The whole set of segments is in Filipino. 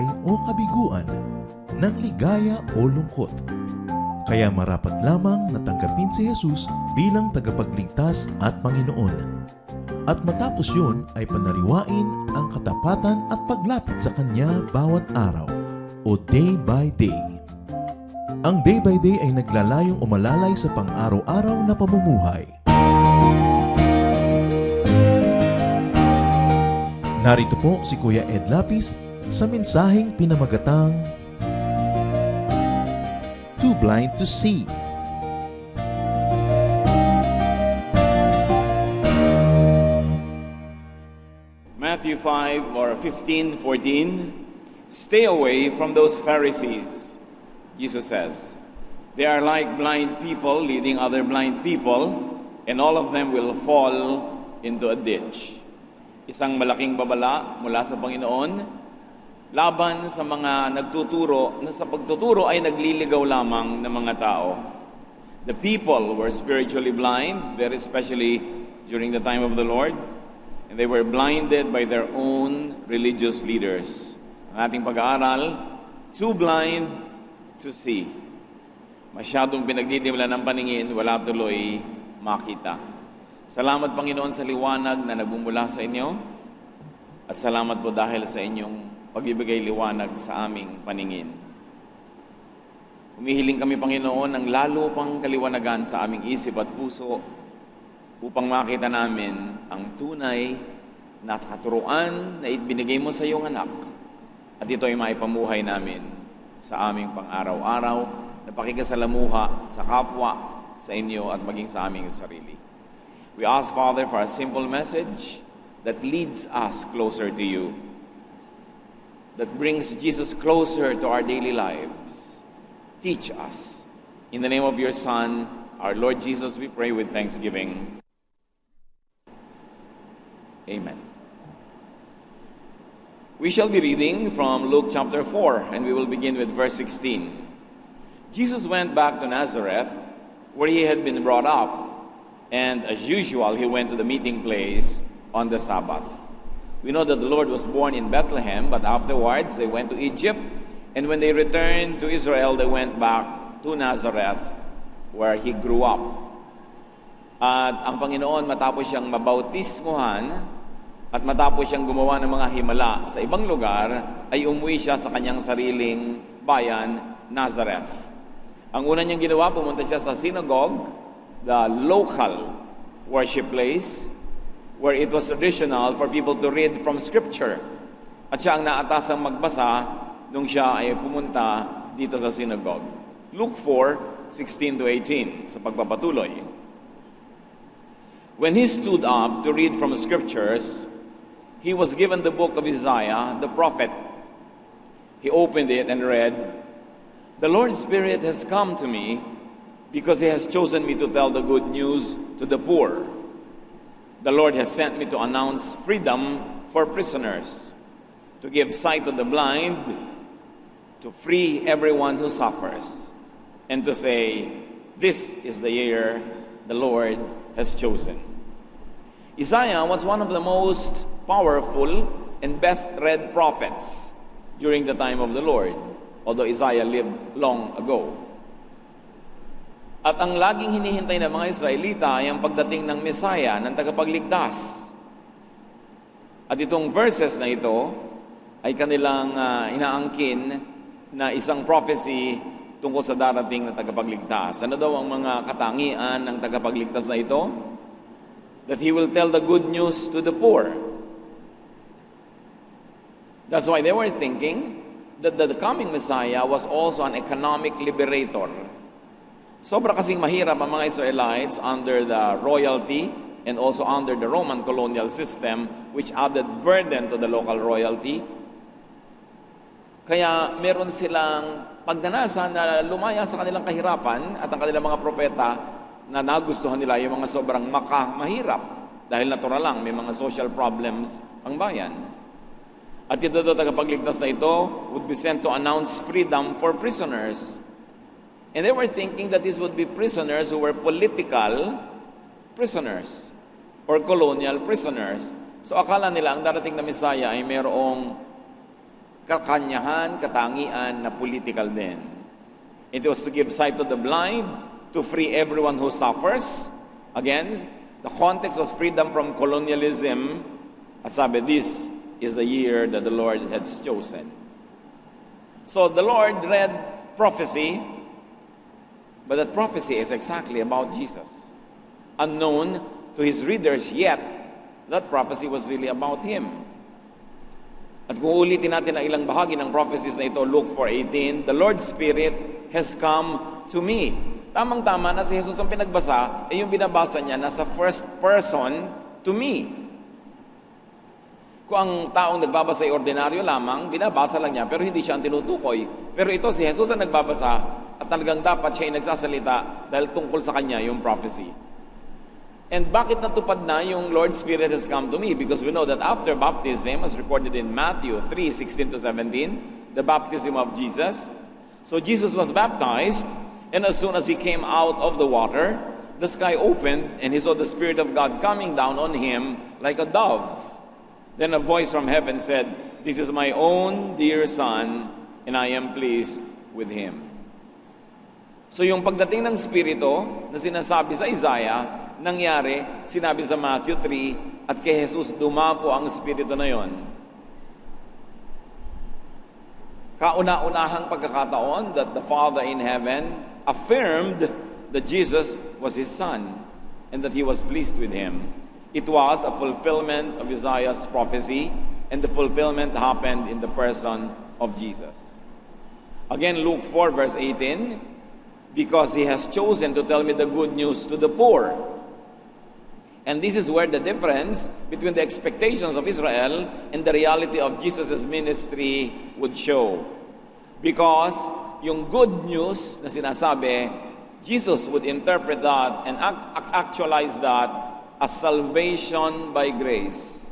buhay o kabiguan, ng ligaya o lungkot. Kaya marapat lamang na tanggapin si Jesus bilang tagapagligtas at Panginoon. At matapos yun ay panariwain ang katapatan at paglapit sa Kanya bawat araw o day by day. Ang day by day ay naglalayong umalalay sa pang-araw-araw na pamumuhay. Narito po si Kuya Ed Lapis sa mensaheng pinamagatang Too Blind to See. Matthew 5 or 15:14, stay away from those Pharisees, Jesus says. They are like blind people leading other blind people, and all of them will fall into a ditch. Isang malaking babala mula sa Panginoon laban sa mga nagtuturo na sa pagtuturo ay nagliligaw lamang ng mga tao. The people were spiritually blind, very especially during the time of the Lord, and they were blinded by their own religious leaders. Ang ating pag-aaral, too blind to see. Masyadong pinagdidimla ng paningin, wala tuloy makita. Salamat, Panginoon, sa liwanag na nagbumula sa inyo. At salamat po dahil sa inyong pagbibigay liwanag sa aming paningin. Humihiling kami, Panginoon, ng lalo pang kaliwanagan sa aming isip at puso upang makita namin ang tunay na katuruan na ibinigay mo sa iyong anak. At ito ay maipamuhay namin sa aming pang-araw-araw na pakikasalamuha sa kapwa, sa inyo at maging sa aming sarili. We ask, Father, for a simple message that leads us closer to you, that brings Jesus closer to our daily lives. Teach us. In the name of your Son, our Lord Jesus, we pray with thanksgiving. Amen. We shall be reading from Luke chapter 4, and we will begin with verse 16. Jesus went back to Nazareth, where he had been brought up, and as usual, he went to the meeting place on the Sabbath. We know that the Lord was born in Bethlehem, but afterwards they went to Egypt, and when they returned to Israel, they went back to Nazareth, where he grew up. At ang Panginoon, matapos siyang mabautismuhan, at matapos siyang gumawa ng mga himala sa ibang lugar, ay umuwi siya sa kanyang sariling bayan, Nazareth. Ang una niyang ginawa, pumunta siya sa synagogue, the local worship place, where it was traditional for people to read from Scripture. At siya ang naatasang magbasa nung siya ay pumunta dito sa synagogue. Luke 4:16-18, sa pagpapatuloy. When he stood up to read from Scriptures, he was given the book of Isaiah, the prophet. He opened it and read, "The Lord's Spirit has come to me, because he has chosen me to tell the good news to the poor. The Lord has sent me to announce freedom for prisoners, to give sight to the blind, to free everyone who suffers, and to say, this is the year the Lord has chosen." Isaiah was one of the most powerful and best-read prophets during the time of the Lord, although Isaiah lived long ago. At ang laging hinihintay ng mga Israelita ay ang pagdating ng Messiah, ng tagapagligtas. At itong verses na ito ay kanilang inaangkin na isang prophecy tungkol sa darating na tagapagligtas. Ano daw ang mga katangian ng tagapagligtas na ito? That he will tell the good news to the poor. That's why they were thinking that the coming Messiah was also an economic liberator. Sobra kasing mahirap ang mga Israelites under the royalty and also under the Roman colonial system, which added burden to the local royalty. Kaya meron silang pagdanasan na lumaya sa kanilang kahirapan at ang kanilang mga propeta na nagustuhan nila yung mga sobrang mahirap dahil natural lang, may mga social problems ang bayan. At ito tagapagligtas na ito would be sent to announce freedom for prisoners. And they were thinking that this would be prisoners who were political prisoners or colonial prisoners. So akala nila ang darating na Messiah ay mayroong kakanyahan, katangian na political din. It was to give sight to the blind, to free everyone who suffers. Again, the context was freedom from colonialism. At sabi, this is the year that the Lord has chosen. So the Lord read prophecy, but that prophecy is exactly about Jesus. Unknown to his readers, yet that prophecy was really about him. At kung ulitin natin ang ilang bahagi ng prophecies na ito, Luke 4:18, the Lord's Spirit has come to me. Tamang-tama na si Jesus ang pinagbasa, yung binabasa niya nasa first person to me. Kung ang taong nagbabasa ay ordinaryo lamang, binabasa lang niya, pero hindi siya ang tinutukoy. Pero ito, si Jesus ang nagbabasa, at talagang dapat siya ay nagsasalita dahil tungkol sa kanya yung prophecy. And bakit natupad na yung Lord's Spirit has come to me? Because we know that after baptism, as recorded in Matthew 3:16-17, the baptism of Jesus. So Jesus was baptized, and as soon as he came out of the water, the sky opened, and he saw the Spirit of God coming down on him like a dove. Then a voice from heaven said, "This is my own dear Son, and I am pleased with him." So yung pagdating ng Spirito na sinasabi sa Isaiah, nangyari, sinabi sa Matthew 3, at kay Jesus dumapo ang Spirito na yon. Kauna-unahang pagkakataon that the Father in heaven affirmed that Jesus was his Son and that he was pleased with him. It was a fulfillment of Isaiah's prophecy, and the fulfillment happened in the person of Jesus. Again, Luke 4 verse 18, because he has chosen to tell me the good news to the poor. And this is where the difference between the expectations of Israel and the reality of Jesus' ministry would show. Because yung good news na sinasabi, Jesus would interpret that and actualize that as salvation by grace.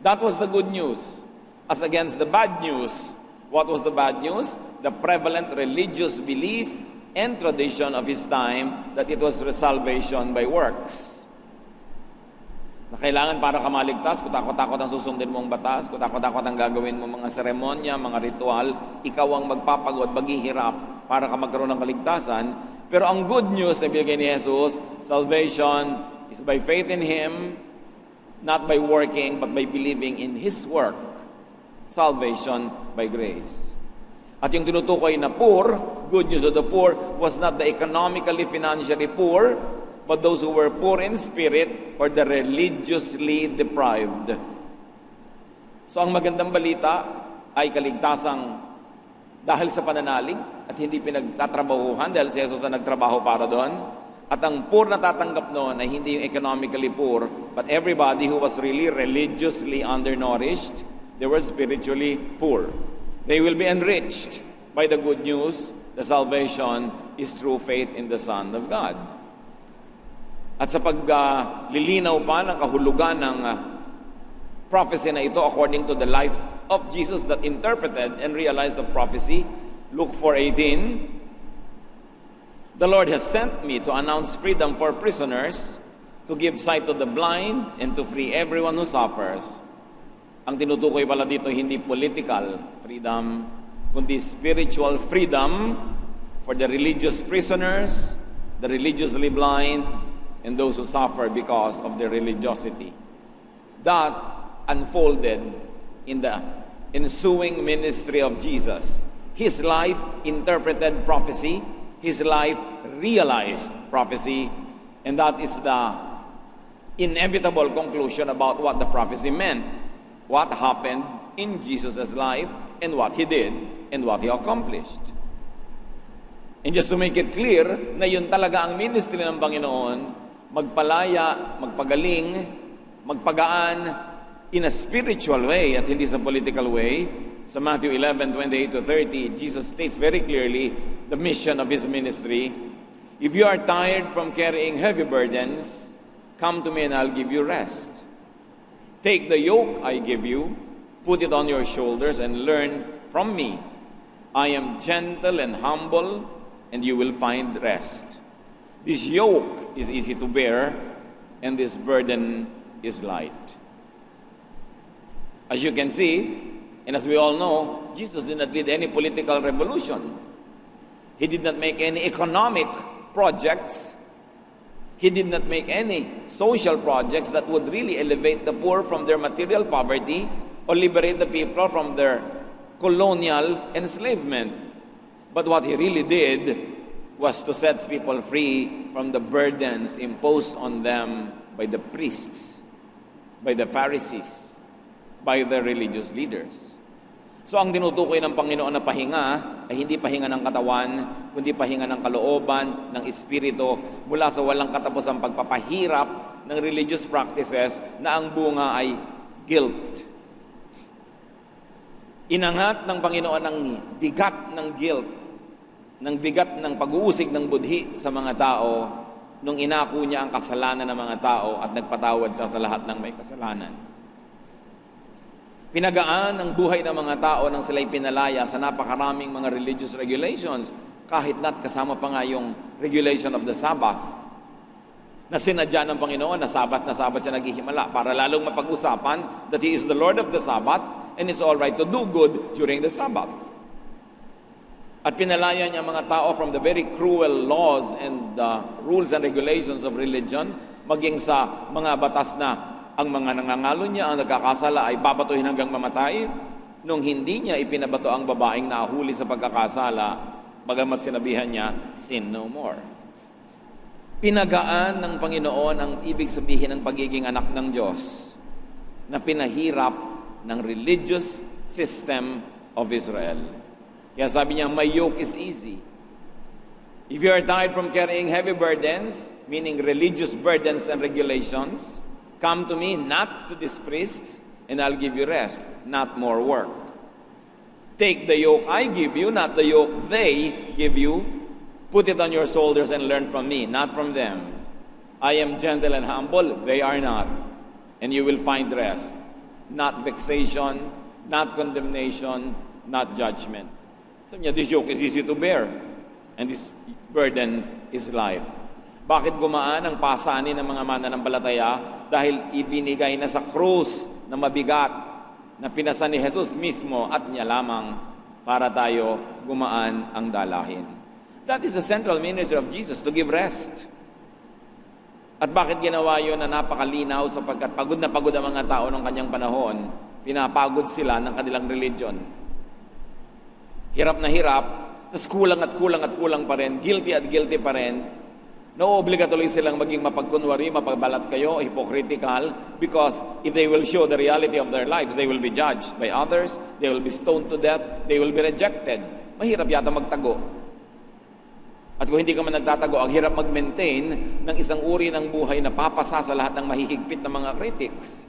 That was the good news. As against the bad news. What was the bad news? The prevalent religious belief and tradition of his time that it was salvation by works. Na kailangan para ka maligtas, kutakot-takot ang susundin mong batas, kutakot-takot ang gagawin mo mga seremonya, mga ritual, ikaw ang magpapagod, maghihirap para ka magkaroon ng kaligtasan. Pero ang good news na binigay ni Jesus, salvation is by faith in him, not by working, but by believing in his work. Salvation by grace. At yung tinutukoy na poor, good news of the poor, was not the economically, financially poor, but those who were poor in spirit or the religiously deprived. So ang magandang balita ay kaligtasang dahil sa pananalig at hindi pinagtatrabahuhan dahil si Jesus ang nagtrabaho para doon. At ang poor na tatanggap noon ay hindi yung economically poor, but everybody who was really religiously undernourished, they were spiritually poor. They will be enriched by the good news. The salvation is through faith in the Son of God. At sa paglilinaw pa ng kahulugan ng prophecy na ito according to the life of Jesus that interpreted and realized the prophecy, Luke 4:18, the Lord has sent me to announce freedom for prisoners, to give sight to the blind, and to free everyone who suffers. Ang tinutukoy pala dito hindi political freedom, kundi spiritual freedom for the religious prisoners, the religiously blind, and those who suffer because of their religiosity. That unfolded in the ensuing ministry of Jesus. His life interpreted prophecy, his life realized prophecy, and that is the inevitable conclusion about what the prophecy meant, what happened in Jesus' life, and what he did, and what he accomplished. And just to make it clear na yun talaga ang ministry ng Panginoon, magpalaya, magpagaling, magpagaan in a spiritual way at hindi sa political way. Sa Matthew 11:28-30, Jesus states very clearly the mission of his ministry. If you are tired from carrying heavy burdens, come to me and I'll give you rest. Take the yoke I give you, put it on your shoulders and learn from me. I am gentle and humble, and you will find rest. This yoke is easy to bear, and this burden is light. As you can see, And as we all know, Jesus did not lead any political revolution. He did not make any economic projects. He did not make any social projects that would really elevate the poor from their material poverty or liberate the people from their colonial enslavement. But what he really did was to set people free from the burdens imposed on them by the priests, by the Pharisees, by the religious leaders. So ang tinutukoy ng Panginoon na pahinga ay hindi pahinga ng katawan, kundi pahinga ng kalooban, ng espiritu, mula sa walang katapusang pagpapahirap ng religious practices na ang bunga ay guilt. Inangat ng Panginoon ang bigat ng guilt, ng bigat ng pag-uusig ng budhi sa mga tao nung inako niya ang kasalanan ng mga tao at nagpatawad siya sa lahat ng may kasalanan. Pinagaan ang buhay ng mga tao nang sila'y pinalaya sa napakaraming mga religious regulations, kahit na't kasama pa nga yung regulation of the Sabbath, na sinadya ng Panginoon na Sabbath siya naghihimala para lalong mapag-usapan that He is the Lord of the Sabbath and it's all right to do good during the Sabbath. At pinalaya niya mga tao from the very cruel laws and rules and regulations of religion, maging sa mga batas na ang mga nangangalo niya, ang nagkakasala ay babatuhin hanggang mamatay, nung hindi niya ipinabato ang babaeng nahuli sa pagkakasala, bagamat sinabihan niya, sin no more. Pinagaan ng Panginoon ang ibig sabihin ng pagiging anak ng Diyos na pinahirap ng religious system of Israel. Kaya sabi niya, my yoke is easy. If you are tired from carrying heavy burdens, meaning religious burdens and regulations, come to me, not to these priests, and I'll give you rest, not more work. Take the yoke I give you, not the yoke they give you. Put it on your shoulders and learn from me, not from them. I am gentle and humble, they are not. And you will find rest, not vexation, not condemnation, not judgment. Sabi niya, this yoke is easy to bear, and this burden is light. Bakit gumaan ang pasanin ng mga mananampalataya? Dahil ibinigay na sa krus na mabigat na pinasa ni Jesus mismo at niya lamang para tayo gumaan ang dalahin. That is the central ministry of Jesus, to give rest. At bakit ginawa yun na napakalinaw? Sapagkat pagod na pagod ang mga tao ng kanyang panahon, pinapagod sila ng kanilang religion. Hirap na hirap, tapos kulang at kulang at kulang pa rin, guilty at guilty pa rin. No-obliga tuloy silang maging mapagkunwari, mapagbalat kayo, hypocritical, because if they will show the reality of their lives, they will be judged by others, they will be stoned to death, they will be rejected. Mahirap yata magtago. At kung hindi ka man nagtatago, ang hirap mag-maintain ng isang uri ng buhay na papasa sa lahat ng mahihigpit na mga critics.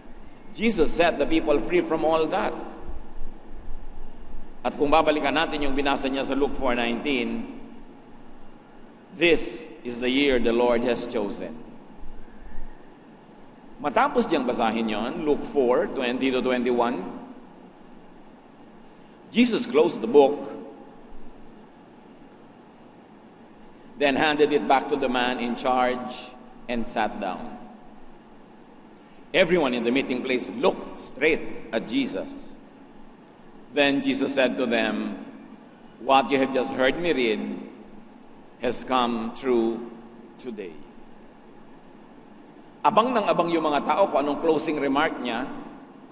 Jesus set the people free from all that. At kung babalikan natin yung binasa niya sa Luke 4:19, this is the year the Lord has chosen. Matapos diyang basahin yon, Luke 4:20-21, Jesus closed the book, then handed it back to the man in charge and sat down. Everyone in the meeting place looked straight at Jesus. Then Jesus said to them, what you have just heard me read has come true today. Abang ng abang yung mga tao kung anong closing remark niya,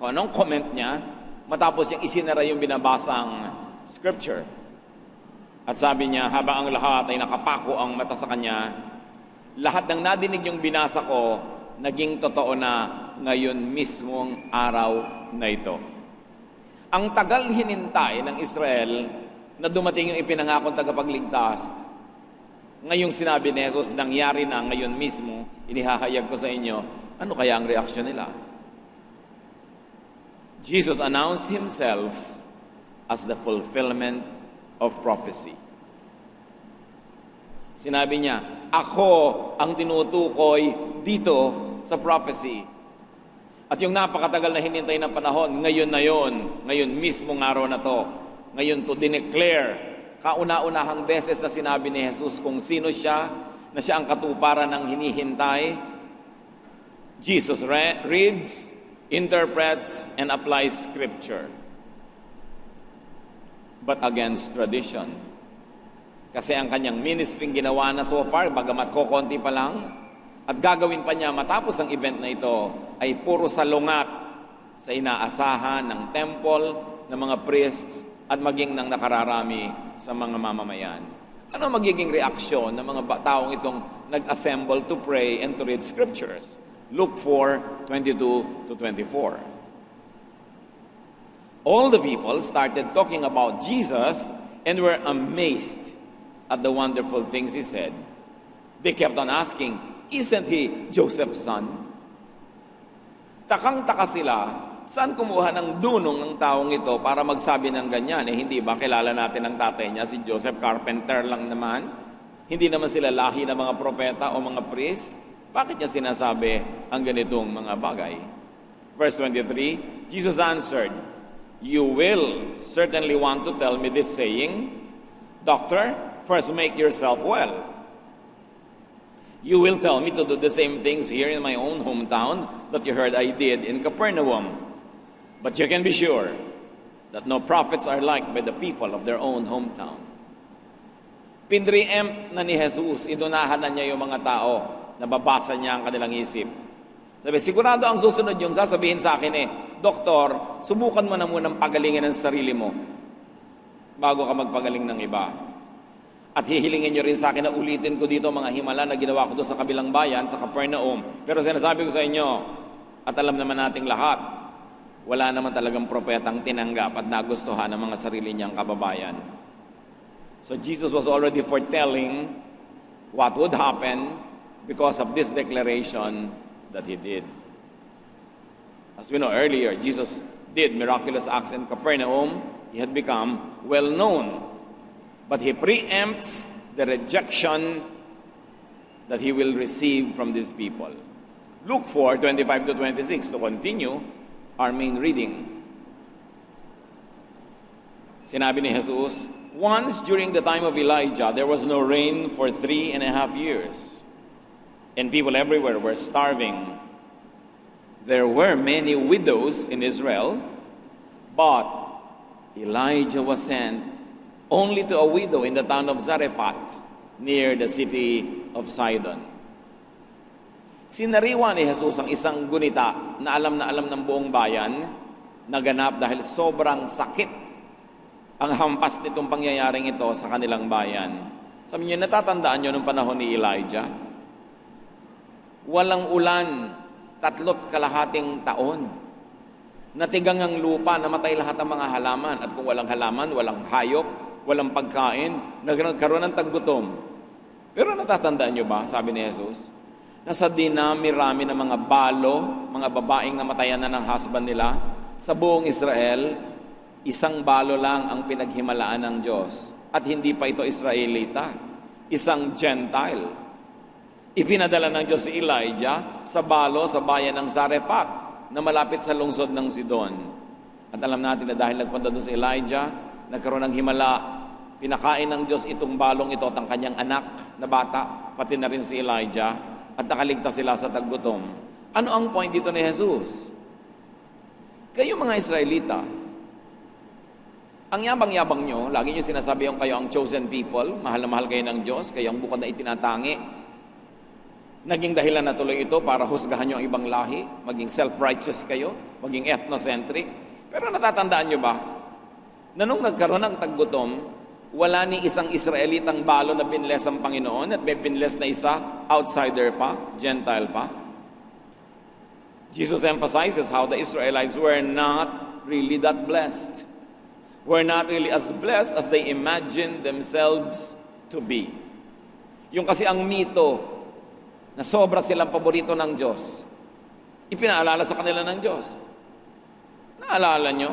kung anong comment niya, matapos niyang isinara yung binabasang scripture. At sabi niya, habang ang lahat ay nakapako ang mata sa kanya, lahat ng nadinig yung binasa ko, naging totoo na ngayon mismong araw na ito. Ang tagal hinintay ng Israel na dumating yung ipinangakong tagapagligtas, ngayong sinabi ni Jesus, nangyari na ngayon mismo, inihahayag ko sa inyo, ano kaya ang reaksyon nila? Jesus announced Himself as the fulfillment of prophecy. Sinabi niya, ako ang tinutukoy dito sa prophecy. At yung napakatagal na hinintay ng panahon, ngayon na yon, ngayon mismong araw na to, ngayon to dineclare, kauna-unahang beses na sinabi ni Jesus kung sino siya, na siya ang katuparan ng hinihintay. Jesus reads, interprets, and applies Scripture. but against tradition. Kasi ang kanyang ministry ginawa na so far, bagamat kokonti pa lang, at gagawin pa niya matapos ang event na ito, ay puro salungat sa inaasahan ng temple, ng mga priests, at maging ng nakararami sa mga mamamayan. Ano magiging reaksyon ng mga taong itong nag-assemble to pray and to read scriptures? Luke 4:22 to 24. All the people started talking about Jesus and were amazed at the wonderful things he said. They kept on asking, "Isn't he Joseph's son?" Takang-taka sila, saan kumuha ng dunong ng taong ito para magsabi ng ganyan? Hindi ba kilala natin ang tatay niya, si Joseph, carpenter lang naman? Hindi naman sila lahi ng mga propeta o mga priest? Bakit niya sinasabi ang ganitong mga bagay? Verse 23, Jesus answered, "You will certainly want to tell me this saying, 'Doctor, first make yourself well.' You will tell me to do the same things here in my own hometown that you heard I did in Capernaum. But you can be sure that no prophets are liked by the people of their own hometown." Pinre-empt na ni Jesus, inunahan na niya yung mga tao, nababasa niya ang kanilang isip. Sabi, sigurado ang susunod yung sasabihin sa akin "Doktor, subukan mo na munang pagalingin ang sarili mo bago ka magpagaling ng iba. At hihilingin nyo rin sa akin na ulitin ko dito mga himala na ginawa ko doon sa kabilang bayan, sa Capernaum. Pero sinasabi ko sa inyo, at alam naman nating lahat, wala naman talagang propetang tinanggap at nagustuhan ng mga sarili niyang kababayan." So Jesus was already foretelling what would happen because of this declaration that he did. As we know earlier, Jesus did miraculous acts in Capernaum. He had become well known. But he preempts the rejection that he will receive from these people. Luke 4:25 to 26, to continue our main reading. Sinabi ni Jesus, "Once during the time of Elijah, there was no rain for 3.5 years, and people everywhere were starving. There were many widows in Israel, but Elijah was sent only to a widow in the town of Zarephath, near the city of Sidon." Sinariwa ni Jesus ang isang gunita na alam ng buong bayan, naganap dahil sobrang sakit ang hampas nitong pangyayaring ito sa kanilang bayan. Sabi niyo, natatandaan niyo nung panahon ni Elijah? Walang ulan, 3.5 taon. Natigang ang lupa, namatay lahat ng mga halaman. At kung walang halaman, walang hayop, walang pagkain, nagkaroon ng taggutom. Pero natatandaan niyo ba, sabi ni Jesus, na sa dinami-rami ng mga balo, mga babaeng namatayan na ng husband nila, sa buong Israel, isang balo lang ang pinaghimalaan ng Diyos. At hindi pa ito Israelita, isang Gentile. Ipinadala ng Diyos si Elijah sa balo sa bayan ng Zarephath na malapit sa lungsod ng Sidon. At alam natin na dahil nagpunta doon si Elijah, nagkaroon ng himala, pinakain ng Diyos itong balong ito at ang kanyang anak na bata, pati na rin si Elijah, at nakaligtas sila sa taggutom. Ano ang point dito ni Jesus? Kayo mga Israelita, ang yabang-yabang nyo, lagi nyo sinasabi yung kayo ang chosen people, mahal na mahal kayo ng Diyos, kayo ang bukod na itinatangi. Naging dahilan na tuloy ito para husgahan nyo ang ibang lahi, maging self-righteous kayo, maging ethnocentric. Pero natatandaan nyo ba, na nung nagkaroon ng taggutom, wala ni isang Israelitang balo na binless ang Panginoon at may binless na isa, outsider pa, Gentile pa. Jesus emphasizes how the Israelites were not really that blessed. Were not really as blessed as they imagined themselves to be. Yung kasi ang mito na sobra silang paborito ng Diyos, ipinaalala sa kanila ng Diyos. Naalala nyo?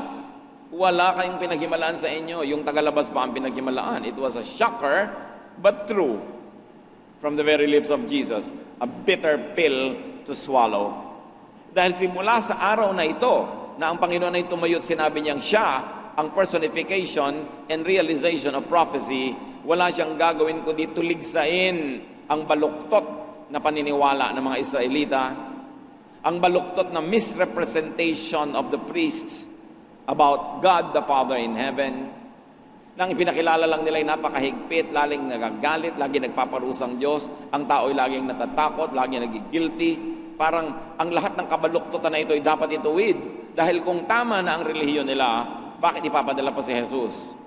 Wala kayong pinaghimalaan sa inyo. Yung tagalabas pa ang pinaghimalaan. It was a shocker, but true. From the very lips of Jesus, a bitter pill to swallow. Dahil simula sa araw na ito, na ang Panginoon ay tumayo at sinabi niyang siya ang personification and realization of prophecy, wala siyang gagawin kundi tuligsain ang baluktot na paniniwala ng mga Israelita, ang baluktot na misrepresentation of the priests about God the Father in heaven, Nang ipinakilala lang nila ay napakahigpit, laling nagagalit, lagi nagpaparusang Diyos, ang tao ay laging natatakot, laging nagigilty. Parang ang lahat ng kabaluktutan na ito ay dapat ituwid. Dahil kung tama na ang relihiyon nila, bakit ipapadala pa si Jesus?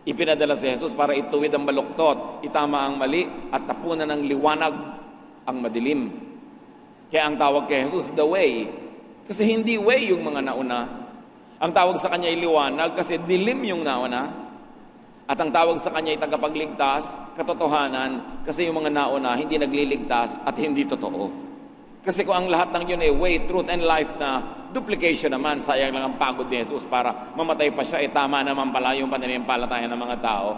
Ipinadala si Jesus para ituwid ang baluktot, itama ang mali, at tapunan ng liwanag ang madilim. Kaya ang tawag kay Jesus, the way. Kasi hindi way yung mga nauna. Ang tawag sa kanya ay liwanag kasi dilim yung nauna. At ang tawag sa kanya ay tagapagligtas, katotohanan, kasi yung mga nauna hindi nagliligtas at hindi totoo. Kasi kung ang lahat ng yun ay way, truth, and life na duplication naman, sayang lang ang pagod ni Jesus para mamatay pa siya, tama naman pala yung pananampalataya ng mga tao.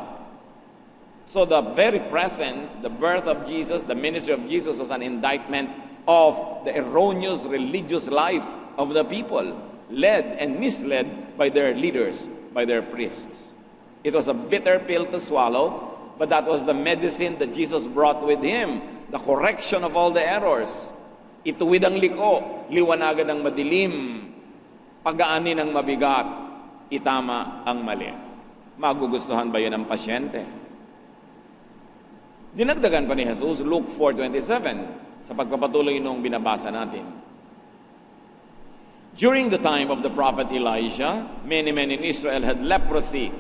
So the very presence, the birth of Jesus, the ministry of Jesus was an indictment of the erroneous religious life of the people, led and misled by their leaders, by their priests. It was a bitter pill to swallow, but that was the medicine that Jesus brought with Him, the correction of all the errors. Ituwid ang liko, liwanagan ang madilim, pagaanin ang mabigat, itama ang mali. Magugustuhan ba yun ang pasyente? Dinagdagan pa ni Jesus, Luke 4:27, sa pagpapatuloy nung binabasa natin. During the time of the prophet Elijah, many men in Israel had leprosy,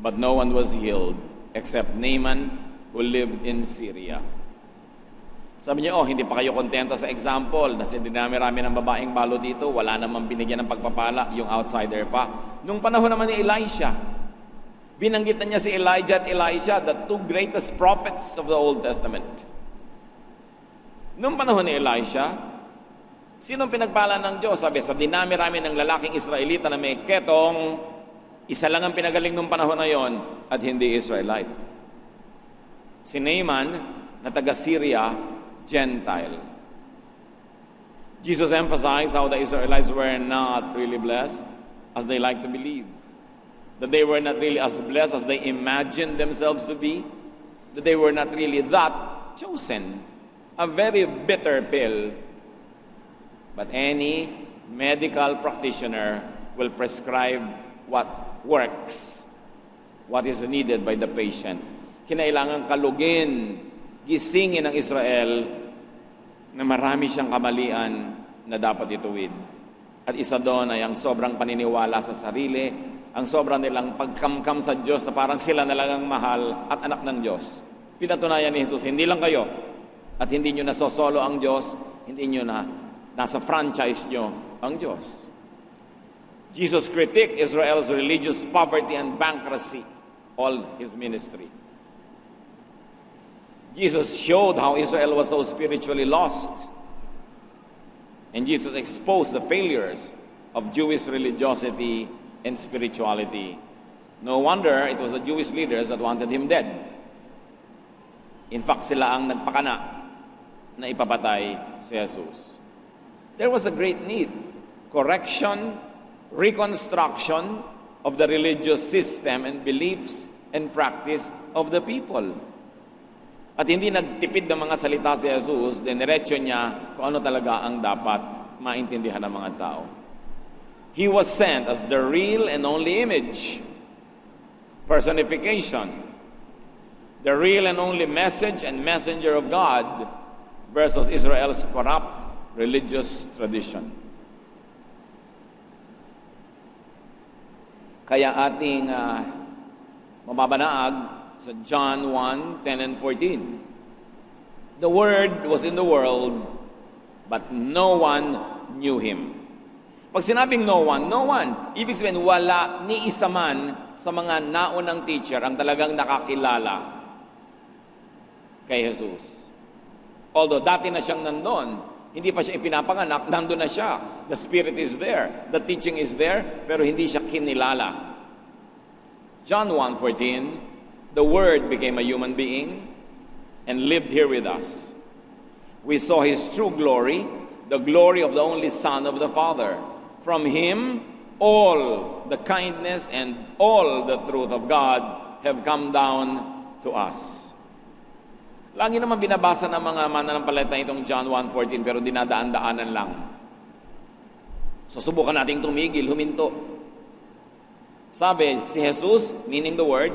but no one was healed except Naaman who lived in Syria. Sabi niya, hindi pa kayo kontento sa example na dinami-rami ng babaeng balo dito, wala namang binigyan ng pagpapala, yung outsider pa. Nung panahon naman ni Elisha, binanggit na niya si Elijah at Elisha, the two greatest prophets of the Old Testament. Nung panahon ni Elisha, sinong pinagpala ng Diyos? Sabi, sa dinami-rami ng lalaking Israelita na may ketong, isa lang ang pinagaling nung panahon na yon at hindi Israelite. Si Naaman, na taga-Syria, Gentile. Jesus emphasized how the Israelites were not really blessed as they like to believe. That they were not really as blessed as they imagined themselves to be. That they were not really that chosen. A very bitter pill. But any medical practitioner will prescribe what works, what is needed by the patient. Kinailangan kalugin, gisingin ng Israel na marami siyang kamalian na dapat ituwid. At isa doon ay ang sobrang paniniwala sa sarili, ang sobrang nilang pagkamkam sa Diyos na parang sila na lang ang mahal at anak ng Diyos. Pinatunayan ni Jesus, hindi lang kayo at hindi nyo nasosolo ang Diyos, hindi nyo na nasa franchise nyo ang Diyos. Jesus critiqued Israel's religious poverty and bankruptcy, all His ministry. Jesus showed how Israel was so spiritually lost. And Jesus exposed the failures of Jewish religiosity and spirituality. No wonder it was the Jewish leaders that wanted Him dead. In fact, sila ang nagpakana na ipapatay si Jesus. There was a great need. Correction, reconstruction of the religious system and beliefs and practice of the people. At hindi nagtipid ng mga salita si Jesus, diniretso niya kung ano talaga ang dapat maintindihan ng mga tao. He was sent as the real and only image, personification, the real and only message and messenger of God versus Israel's corrupt religious tradition. Kaya ating mababanaag sa John 1:10 and 14. The Word was in the world, but no one knew Him. Pag sinabing no one, ibig sabihin wala ni isa man sa mga naunang teacher ang talagang nakakilala kay Jesus. Although dati na siyang nandun, hindi pa siya ipinapanganak, nandun na siya. The Spirit is there, the teaching is there, pero hindi siya kinilala. John 1:14, the Word became a human being and lived here with us. We saw His true glory, the glory of the only Son of the Father. From Him, all the kindness and all the truth of God have come down to us. Lagi naman binabasa ng mga mananampalataya itong John 1:14 pero dinadaan-daanan lang. So subukan nating tumigil, huminto. Sabi, si Jesus, meaning the Word,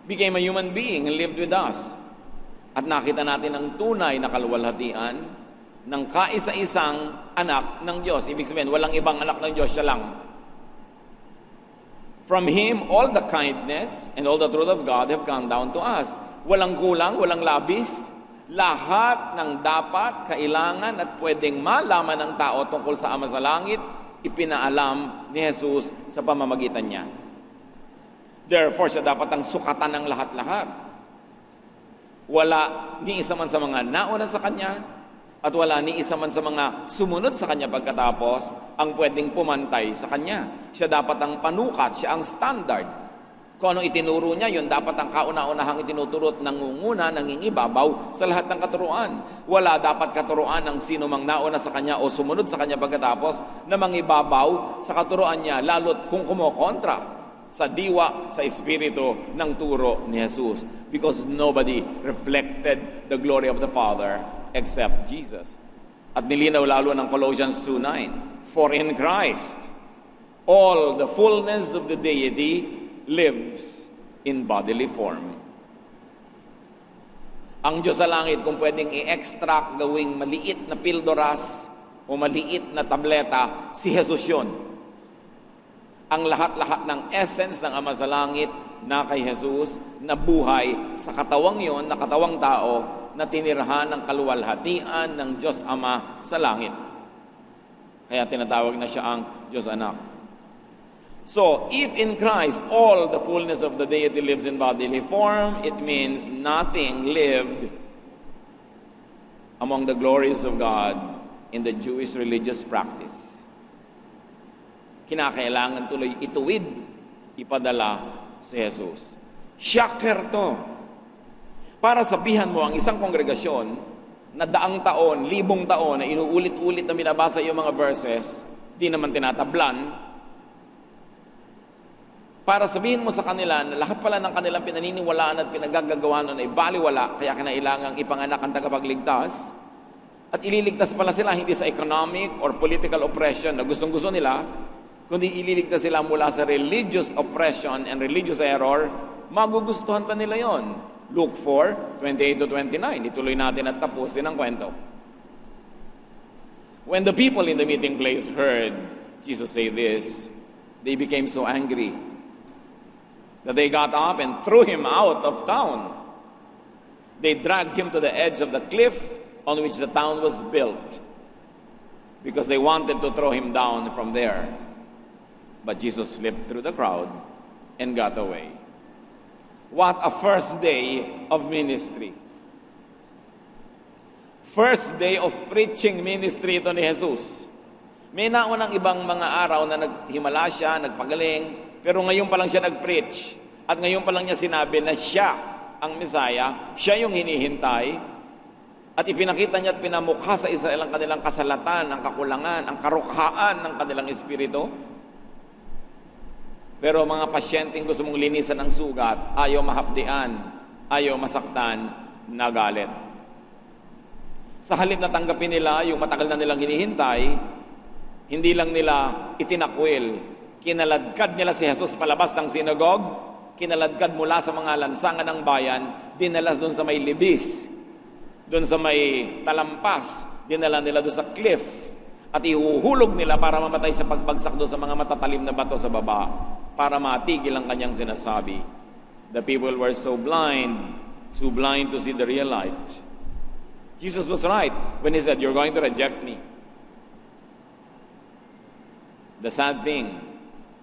became a human being and lived with us. At nakita natin ang tunay na kaluwalhatian ng kaisa-isang anak ng Diyos. Ibig sabihin, walang ibang anak ng Diyos, siya lang. From Him, all the kindness and all the truth of God have come down to us. Walang kulang, walang labis. Lahat ng dapat, kailangan at pwedeng malaman ng tao tungkol sa Ama sa Langit, ipinaalam ni Jesus sa pamamagitan niya. Therefore, siya dapat ang sukatan ng lahat-lahat. Wala ni isa man sa mga nauna sa Kanya at wala ni isa man sa mga sumunod sa Kanya pagkatapos ang pwedeng pumantay sa Kanya. Siya dapat ang panukat, siya ang standard. Kung anong itinuro niya, yun dapat ang kauna-unahang itinuturot, nangunguna, nangingibabaw sa lahat ng katuruan. Wala dapat katuruan ng sino mang nauna sa Kanya o sumunod sa Kanya pagkatapos na mangibabaw sa katuruan niya, lalo't kung kumokontra sa diwa, sa espiritu ng turo ni Jesus. Because nobody reflected the glory of the Father except Jesus. At nilinaw lalo ng Colossians 2:9, for in Christ, all the fullness of the deity lives in bodily form. Ang Diyos sa langit, kung pwedeng i-extract, gawing maliit na pildoras o maliit na tableta, si Jesus yun. Ang lahat-lahat ng essence ng Ama sa Langit na kay Jesus, na buhay sa katawang yon, na katawang tao, na tinirhan ng kaluwalhatian ng Diyos Ama sa langit. Kaya tinatawag na siya ang Diyos Anak. So, if in Christ all the fullness of the deity lives in bodily form, it means nothing lived among the glories of God in the Jewish religious practice. Kinakailangan tuloy ituwid, ipadala si Jesus. Shocker to. Para sabihan mo ang isang kongregasyon na daang taon, libong taon na inuulit-ulit na binabasa yung mga verses, di naman tinatablan. Para sabihin mo sa kanila na lahat pala ng kanilang pinaniniwalaan at pinagagagawa nun ay baliwala, kaya kinailangang ipanganak ang tagapagligtas, at ililigtas pala sila hindi sa economic or political oppression na gustong-gusto nila, kundi ililigtas sila mula sa religious oppression and religious error, magugustuhan pa nila yon. Luke 4:28-29. Ituloy natin at tapusin ang kwento. When the people in the meeting place heard Jesus say this, they became so angry that they got up and threw him out of town. They dragged him to the edge of the cliff on which the town was built because they wanted to throw him down from there. But Jesus slipped through the crowd and got away. What a first day of ministry. First day of preaching ministry ito ni Jesus. May naunang ibang mga araw na naghimala siya, nagpagaling, pero ngayon pa lang siya nag-preach. At ngayon pa lang niya sinabi na siya ang Messiah, siya yung hinihintay. At ipinakita niya at pinamukha sa Israel ang kanilang kasalatan, ang kakulangan, ang karukhaan ng kanilang espiritu. Pero mga pasyenteng gusto mong linisan ng sugat, ayaw mahapdian, ayaw masaktan, nagalit. Sa halip na tanggapin nila yung matagal na nilang hinihintay, hindi lang nila itinakwil, kinaladkad nila si Jesus palabas ng sinagog, kinaladkad mula sa mga lansangan ng bayan, dinala doon sa may libis, doon sa may talampas, dinala nila doon sa cliff, at ihuhulog nila para mamatay sa pagbagsak doon sa mga matatalim na bato sa baba, para matigil ang kanyang sinasabi. The people were so blind, too blind to see the real light. Jesus was right when he said, "You're going to reject me." The sad thing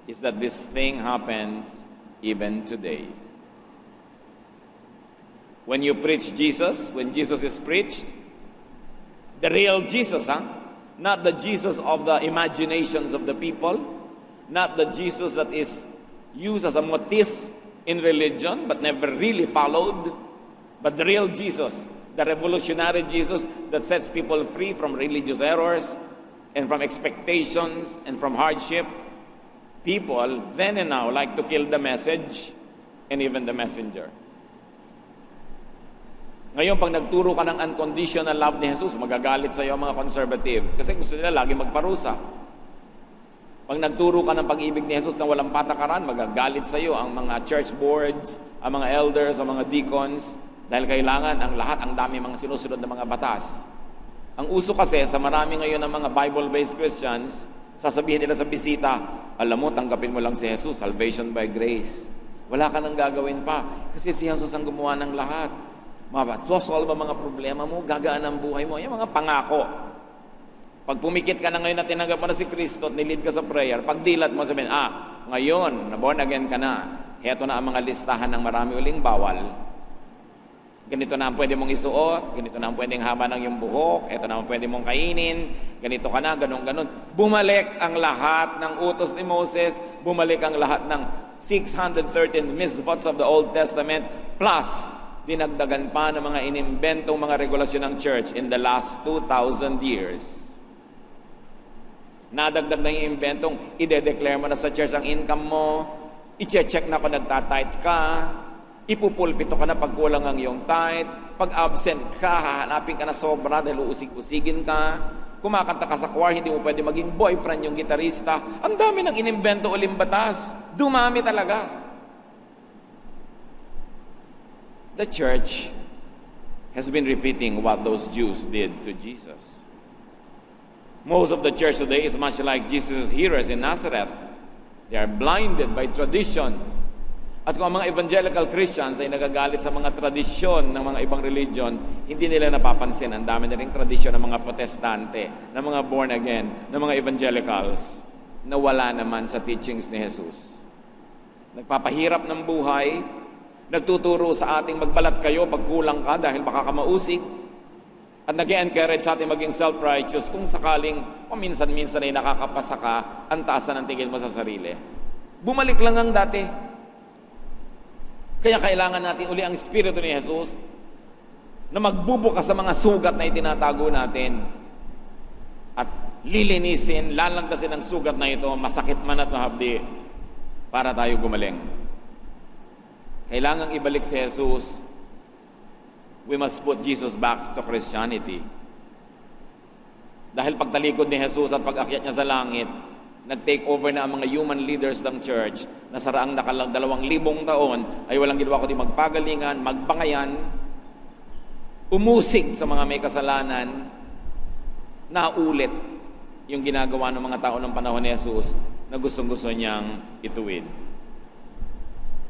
is that this thing happens even today. When you preach Jesus, when Jesus is preached, the real Jesus, not the Jesus of the imaginations of the people, not the Jesus that is used as a motif in religion but never really followed, but the real Jesus, the revolutionary Jesus that sets people free from religious errors and from expectations and from hardship. People then and now like to kill the message and even the messenger. Ngayon, pag nagturo ka ng unconditional love ni Jesus, magagalit sa iyo mga conservative kasi gusto nila lagi magparusa. Pag nagturo ka ng pag-ibig ni Jesus na walang patakaran, magagalit sa iyo ang mga church boards, ang mga elders, ang mga deacons, dahil kailangan ang lahat, ang dami mga sinusunod na mga batas. Ang uso kasi sa marami ngayon ng mga Bible-based Christians, sasabihin nila sa bisita, alam mo, tanggapin mo lang si Jesus, salvation by grace. Wala ka nang gagawin pa, kasi si Jesus ang gumawa ng lahat. Solve ang mga problema mo, gagaan ang buhay mo. Yung mga pangako. Pag pumikit ka na ngayon na tinanggap mo na si Kristo at nilid ka sa prayer, pag dilat mo sabihin, ngayon, na born again ka na, heto na ang mga listahan ng marami uling bawal. Ganito na ang pwede mong isuot, ganito na ang pwedeng haba ng iyong buhok, eto na ang pwede mong kainin, ganito ka na, ganon. Bumalik ang lahat ng utos ni Moses, bumalik ang lahat ng 613 mitzvot of the Old Testament, plus dinagdagan pa ng mga inimbentong mga regulasyon ng church in the last 2,000 years. Nadagdag na yung inventong, ide-declare mo na sa church ang income mo, i-check na kung nagtatithe ka, ipupulpito ka na pag kulang ang iyong tithe, pag absent ka, hahanapin ka na sobra dahil uusig-usigin ka, kumakanta ka sa choir, hindi mo pwede maging boyfriend yung gitarista. Ang dami ng inimbento uling batas. Dumami talaga. The church has been repeating what those Jews did to Jesus. Most of the church today is much like Jesus' hearers in Nazareth. They are blinded by tradition. At kung ang mga evangelical Christians ay nagagalit sa mga tradisyon ng mga ibang religion, hindi nila napapansin. Ang dami na rin tradisyon ng mga protestante, ng mga born again, ng mga evangelicals, na wala naman sa teachings ni Jesus. Nagpapahirap ng buhay, nagtuturo sa ating magbalat kayo pag kulang ka dahil baka ka mausig, at nag-encourage sa ating maging self-righteous kung sakaling paminsan-minsan ay nakakapasa ka, ang taasan ng tingin mo sa sarili. Bumalik lang ang dati. Kaya kailangan natin uli ang Espiritu ni Jesus na magbubukas sa mga sugat na itinatago natin at lilinisin, lalagdasin ang sugat na ito, masakit man at mahabdi, para tayo gumaling. Kailangang ibalik si Jesus. We must put Jesus back to Christianity. Dahil pagtalikod ni Jesus at pag-akyat niya sa langit, nag-take over na ang mga human leaders ng church na sa raang 2,000 taon ay walang ginawa kundi magpagalingan, magbangayan, umusig sa mga may kasalanan, naulit yung ginagawa ng mga tao ng panahon ni Jesus na gustong-gusto niyang ituwid.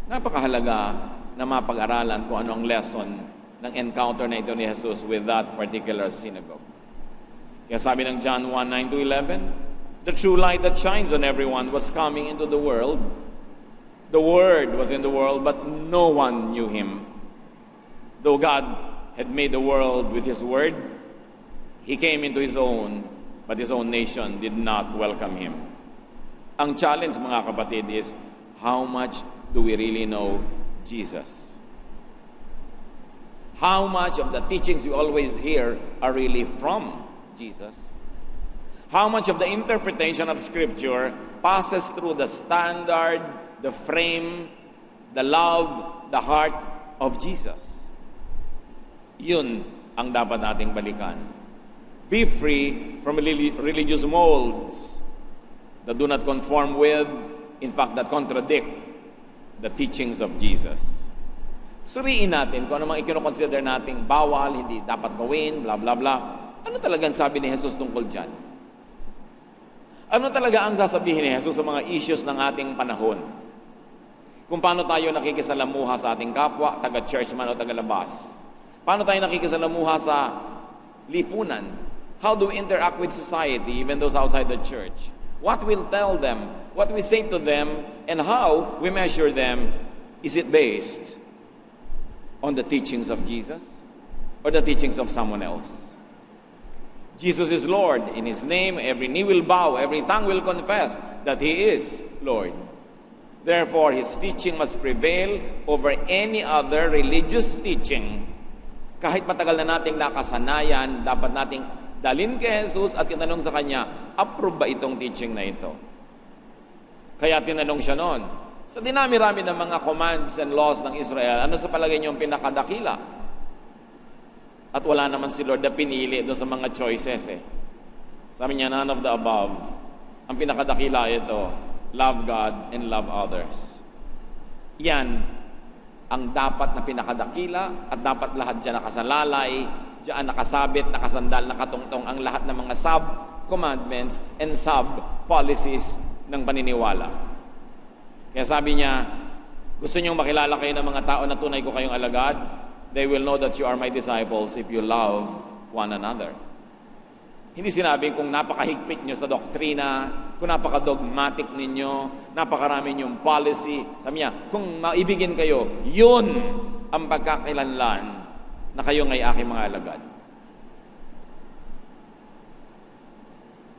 Napakahalaga na mapag-aralan kung ano ang lesson ng encounter na ito ni Jesus with that particular synagogue. Kaya sabi ng John 1:9-11, the true light that shines on everyone was coming into the world. The Word was in the world, but no one knew Him. Though God had made the world with His Word, He came into His own, but His own nation did not welcome Him. Ang challenge, mga kapatid, is how much do we really know Jesus? How much of the teachings we always hear are really from Jesus? How much of the interpretation of Scripture passes through the standard, the frame, the love, the heart of Jesus? Yun ang dapat nating balikan. Be free from religious molds that do not conform with, in fact, that contradict the teachings of Jesus. Suriin natin kung ano mang ikinoconsider nating bawal, hindi dapat gawin, bla bla bla. Ano talagang sabi ni Jesus tungkol dyan? Ano talaga ang sasabihin ni Jesus sa mga issues ng ating panahon? Kung paano tayo nakikisalamuha sa ating kapwa, taga-church man o taga-labas. Paano tayo nakikisalamuha sa lipunan? How do we interact with society, even those outside the church? What we'll tell them, what we say to them, and how we measure them, is it based on the teachings of Jesus or the teachings of someone else? Jesus is Lord. In His name, every knee will bow, every tongue will confess that He is Lord. Therefore, His teaching must prevail over any other religious teaching. Kahit matagal na nating nakasanayan, dapat nating dalhin kay Jesus at itanong sa Kanya, approve ba itong teaching na ito? Kaya tinanong siya noon, sa dinami-rami ng mga commands and laws ng Israel, ano sa palagay niyo ang pinakadakila? At wala naman si Lord na pinili doon sa mga choices eh. Sabi niya, none of the above. Ang pinakadakila ito, love God and love others. Yan ang dapat na pinakadakila at dapat lahat dyan nakasalalay, dyan nakasabit, nakasandal, nakatungtong ang lahat ng mga sub-commandments and sub-policies ng paniniwala. Kaya sabi niya, gusto niyong makilala kayo ng mga tao na tunay ko kayong alagad? They will know that you are my disciples if you love one another. Hindi sinabing kung napakahigpit nyo sa doktrina, kung napakadogmatic ninyo, napakarami nyong policy. Sabi niya, kung maibigin kayo, yun ang pagkakakilanlan na kayo ngay aking mga alagad.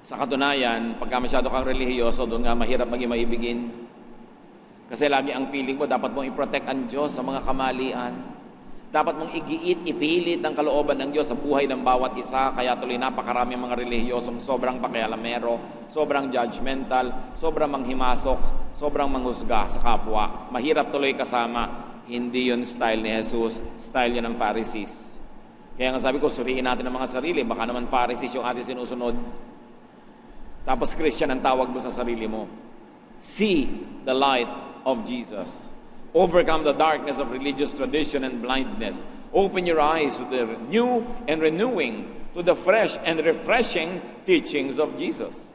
Sa katunayan, pagka masyado kang relihiyoso, doon nga mahirap maging maibigin. Kasi lagi ang feeling mo, dapat mong i-protect ang Diyos sa mga kamalian. Dapat mong igiit, ipilit ang kalooban ng Diyos sa buhay ng bawat isa. Kaya tuloy napakarami mga relihiyosong sobrang pakialamero, sobrang judgmental, sobrang manghimasok, sobrang manghusga sa kapwa. Mahirap tuloy kasama. Hindi yun style ni Jesus, style yun ng Pharisees. Kaya nga sabi ko, suriin natin ang mga sarili. Baka naman Pharisees yung ating sinusunod. Tapos Christian ang tawag mo sa sarili mo. See the light of Jesus. Overcome the darkness of religious tradition and blindness. Open your eyes to the new and renewing, to the fresh and refreshing teachings of Jesus.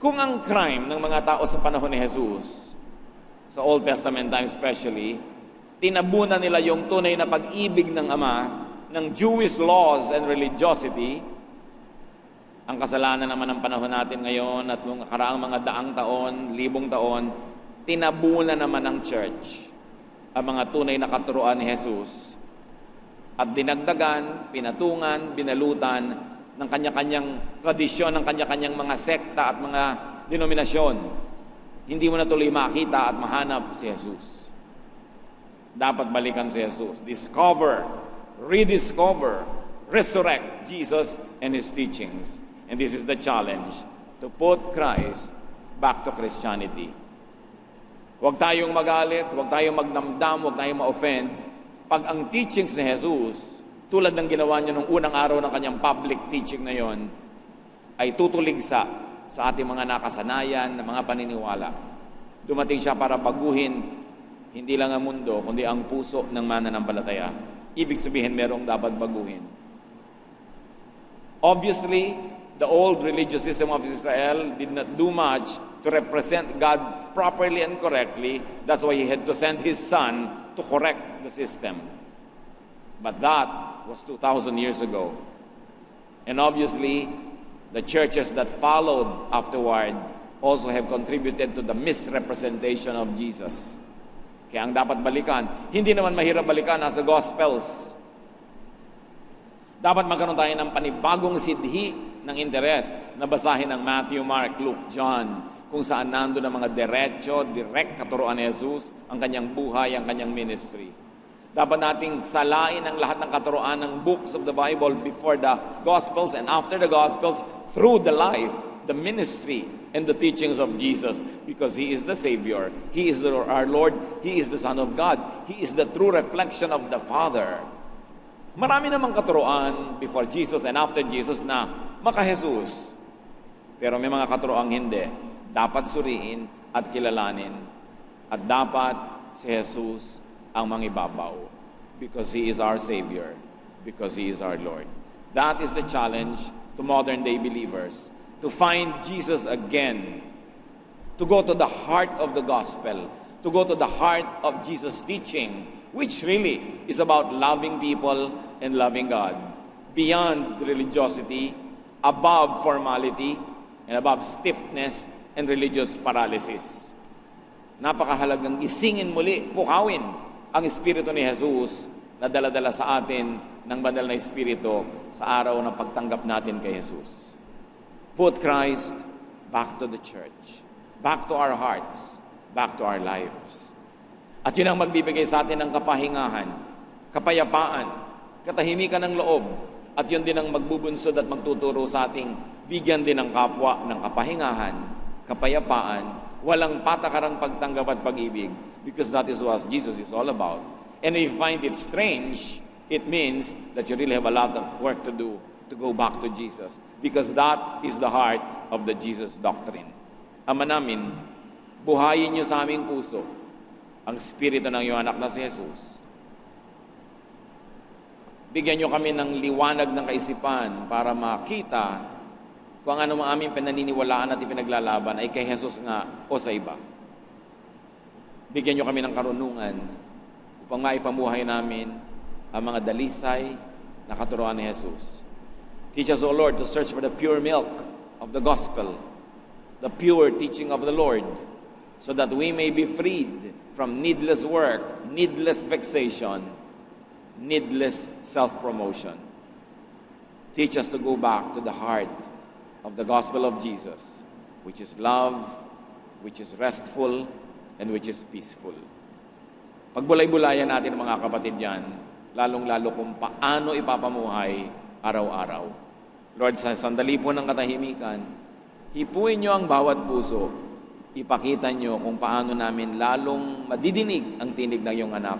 Kung ang crime ng mga tao sa panahon ni Jesus, sa Old Testament time especially, tinabunan nila yung tunay na pag-ibig ng Ama, ng Jewish laws and religiosity, ang kasalanan naman ng panahon natin ngayon at nung karaang mga daang taon, libong taon, tinabunan naman ng church ang mga tunay na katuruan ni Jesus at dinagdagan, pinatungan, binalutan ng kanya-kanyang tradisyon, ng kanya-kanyang mga sekta at mga denominasyon. Hindi mo na tuloy makita at mahanap si Jesus. Dapat balikan si Jesus. Discover, rediscover, resurrect Jesus and His teachings. And this is the challenge, to put Christ back to Christianity. Huwag tayong magalit, huwag tayong magdamdam, huwag tayong ma-offend. Pag ang teachings ni Jesus, tulad ng ginawa niya nung unang araw ng kanyang public teaching na yon, ay tutuligsa sa ating mga nakasanayan, na mga paniniwala. Dumating siya para baguhin, hindi lang ang mundo, kundi ang puso ng mananampalataya. Ibig sabihin, merong dapat baguhin. Obviously, the old religious system of Israel did not do much to represent God properly and correctly. That's why He had to send His Son to correct the system. But that was 2,000 years ago. And obviously, the churches that followed afterward also have contributed to the misrepresentation of Jesus. Kaya ang dapat balikan, hindi naman mahirap balikan, nasa Gospels. Dapat magkaroon tayo ng panibagong sidhi ng interes na basahin ng Matthew, Mark, Luke, John, kung saan nando ng mga direct katuruan ni Jesus, ang kanyang buhay, ang kanyang ministry. Dapat nating salain ang lahat ng katuruan ng books of the Bible before the Gospels and after the Gospels through the life, the ministry, and the teachings of Jesus, because He is the Savior, He is our Lord, He is the Son of God, He is the true reflection of the Father. Marami namang katuruan before Jesus and after Jesus na maka-Jesus. Pero may mga katuroang hindi. Dapat suriin at kilalanin. At dapat si Jesus ang mangibabaw. Because He is our Savior. Because He is our Lord. That is the challenge to modern day believers. To find Jesus again. To go to the heart of the gospel. To go to the heart of Jesus' teaching, which really is about loving people and loving God. Beyond religiosity, above formality, and above stiffness and religious paralysis. Napakahalagang isingin muli, pukawin ang Espiritu ni Jesus na dala-dala sa atin ng banal na Espiritu sa araw ng pagtanggap natin kay Jesus. Put Christ back to the church, back to our hearts, back to our lives. At yun ang magbibigay sa atin ng kapahingahan, kapayapaan, katahimikan ng loob, at yun din ang magbubunsod at magtuturo sa ating bigyan din ng kapwa ng kapahingahan, kapayapaan, walang patakarang pagtanggap at pag-ibig, because that is what Jesus is all about. And if you find it strange, it means that you really have a lot of work to do to go back to Jesus, because that is the heart of the Jesus doctrine. Ama namin, buhayin niyo sa aming puso ang Espiritu ng iyong anak na si Jesus. Bigyan niyo kami ng liwanag ng kaisipan para makita kung ano ang aming pinaniniwalaan at ipinaglalaban ay kay Jesus nga o sa iba. Bigyan niyo kami ng karunungan upang maipamuhay namin ang mga dalisay na katuruan ni Jesus. Teach us, O Lord, to search for the pure milk of the gospel, the pure teaching of the Lord, so that we may be freed from needless work, needless vexation, needless self-promotion. Teach us to go back to the heart of the gospel of Jesus, which is love, which is restful, and which is peaceful. Pagbulay-bulayan natin mga kapatid yan, lalong-lalo kung paano ipapamuhay araw-araw. Lord, sa sandali po ng katahimikan, hipuin niyo ang bawat puso, ipakita niyo kung paano namin lalong madidinig ang tinig ng iyong anak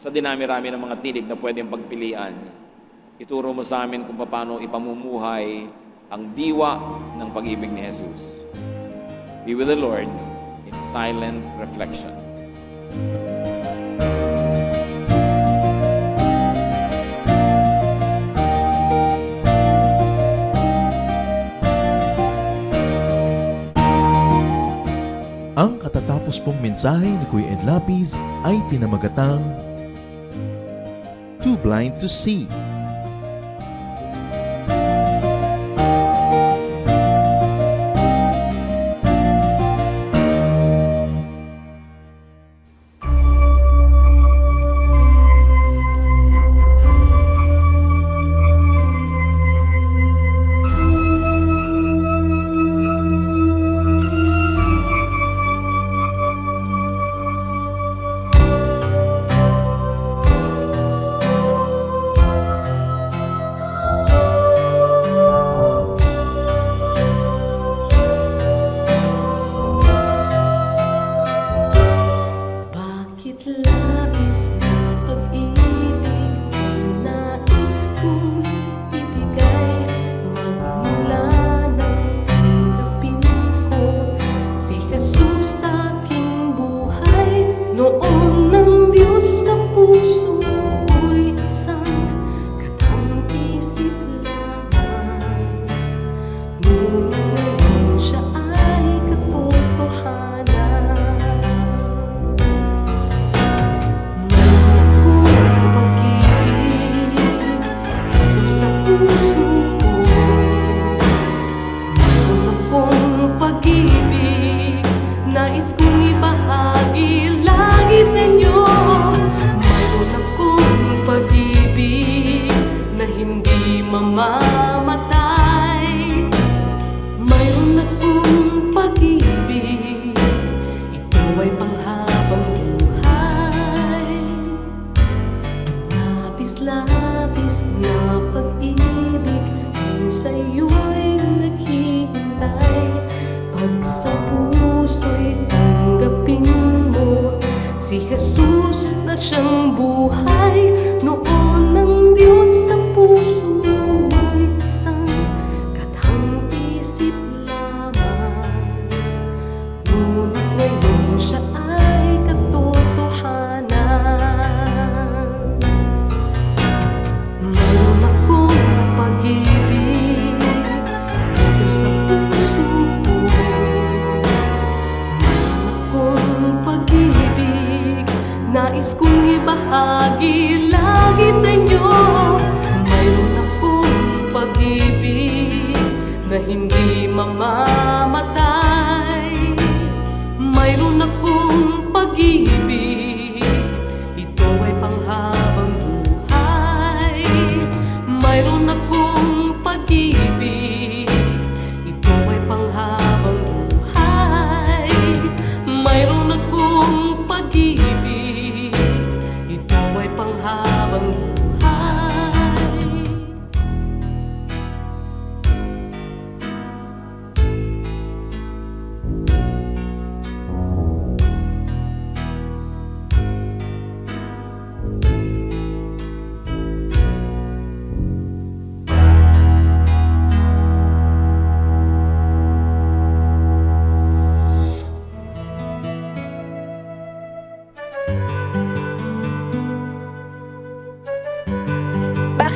sa dinami-rami ng mga tinig na pwedeng pagpilian. Ituro mo sa amin kung paano ipamumuhay ang diwa ng pag-ibig ni Jesus. Be with the Lord in silent reflection. Ang katatapos pong mensahe ni Kuya Ed Lapis ay pinamagatang Too Blind to See.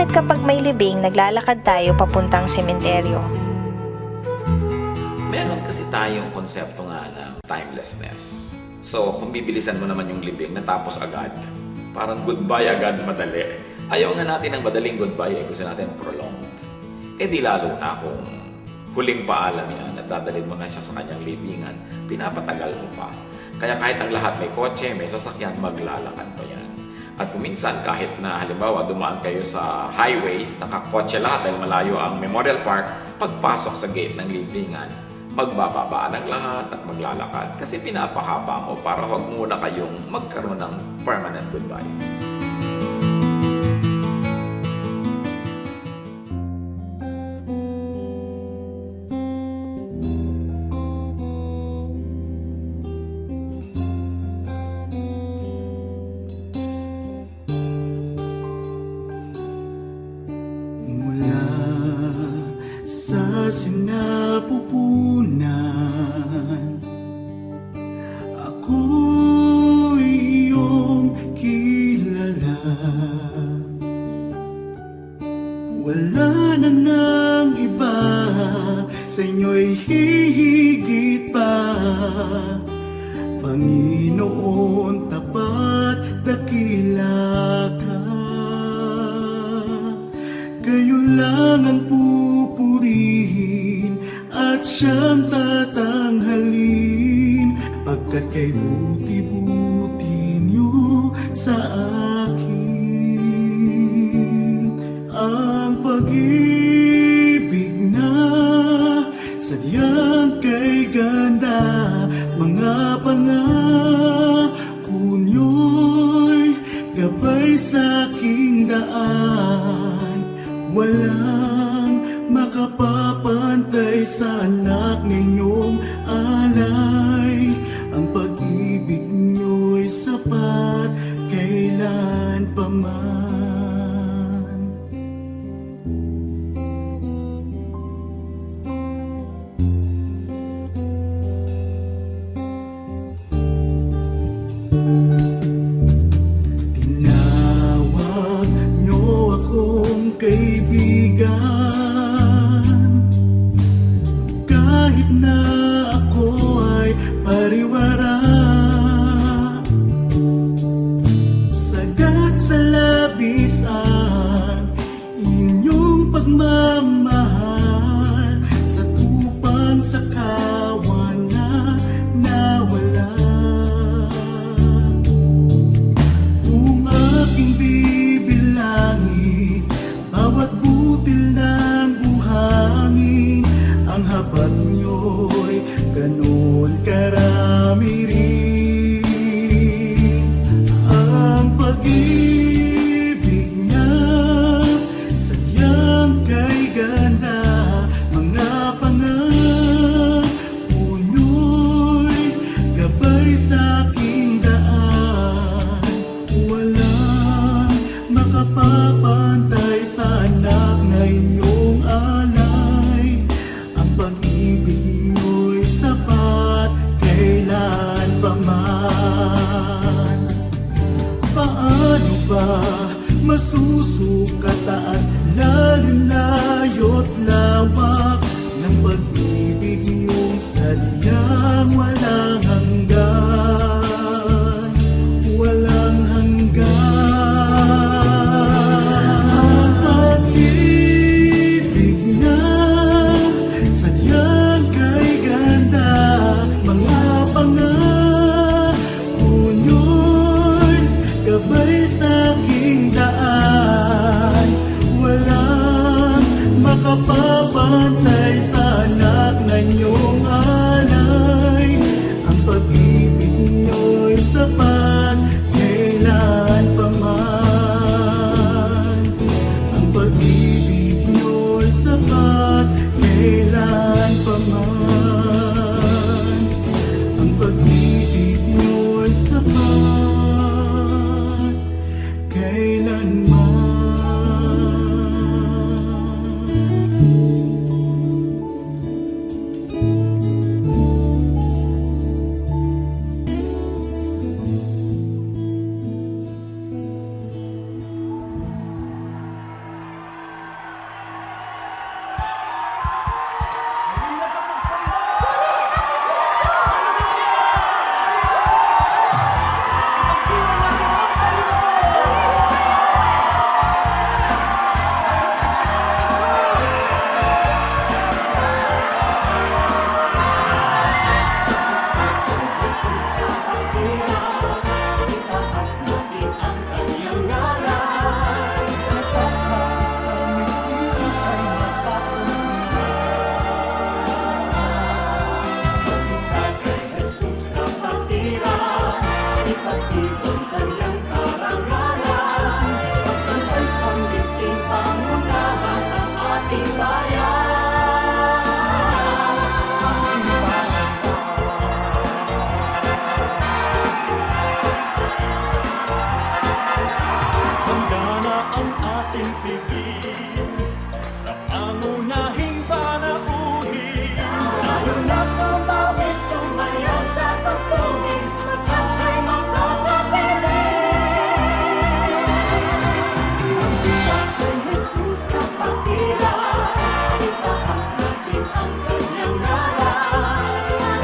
Bakit kapag may libing, naglalakad tayo papuntang sementeryo? Meron kasi tayong konsepto nga ng timelessness. So, kung bibilisan mo naman yung libing, natapos agad. Parang goodbye agad, madali. Ayaw nga natin ng madaling goodbye, gusto natin prolonged. Eh di lalo na kung huling paalam yan at dadalhin mo na siya sa kanyang libingan, pinapatagal mo pa. Kaya kahit ang lahat may kotse, may sasakyan, maglalakad pa yan. At kung minsan, kahit na halimbawa dumaan kayo sa highway, nakakotse lahat dahil malayo ang Memorial Park, pagpasok sa gate ng libingan, magbababa ng lahat at maglalakad kasi pinapahaba mo para huwag muna kayong magkaroon ng permanent goodbye. Mula sa sinapupunan, ako'y iyong kilala. Wala na nang iba, sa inyo'y hihigit pa. Panginoon, tapat dakila ka. Kayo lang ang pupurihin at siyang tatanghalin, pagkat kay buti-buti niyo sa akin. Ang pag-ibig na sadyang kay ganda, mga pangako niyo'y gabay sa aking daan. Walang makapapantay sa anak ninyong alay. Ang pag-ibig niyo'y sapat kailan pa man. Tinawag niyo akong kaibigan, kahit na ako ay pariwara. Sagat sa labisan inyong pagmamahal, sa tupang sa kawan na nawala. Kung aking bibilangin bawat butil ng buhangin, ang habag niyo'y ganon karami rin. Ang pag-ibig niya sadyang kay ganda, mga pangako niyo'y gabay sa aking daan. Walang makapapantay sa anak na inyong alay. Ang pag-ibig niyo'y sapat kailan pa man. Paano ba masusukat taas, lalim, layo't lawak ng pag-ibig niyong sadyang walang hanggan, walang hanggan. Ang pag-ibig na sadyang kay ganda, mga pangako niyo'y gabay sa aking daan. Walang makapapan pag-ibig kanyang karangalan. Pagsasay sa miting pangunahan ang ating bayan. Handa na ang ating piging sa pangunahing panauhin. Tayo na kumawit, sumayaw sa pagtungin, at siya'y makapapiling. Ang kay Jesus kapatira, itaas natin ang kanyang ngalan.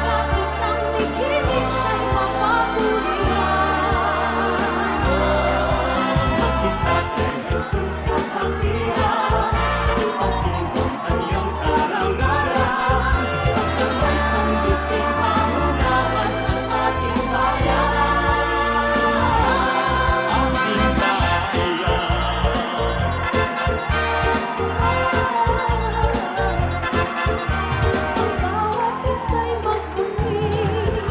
Sa isang tigilig siya'y mapapurihan. Isa kay Jesus kapatira, ipatin ang kanyang karangalan. Pagsasay sa miting pangunahan ang ating bayan. Ating bayan. Bawat isa'y magtuwid,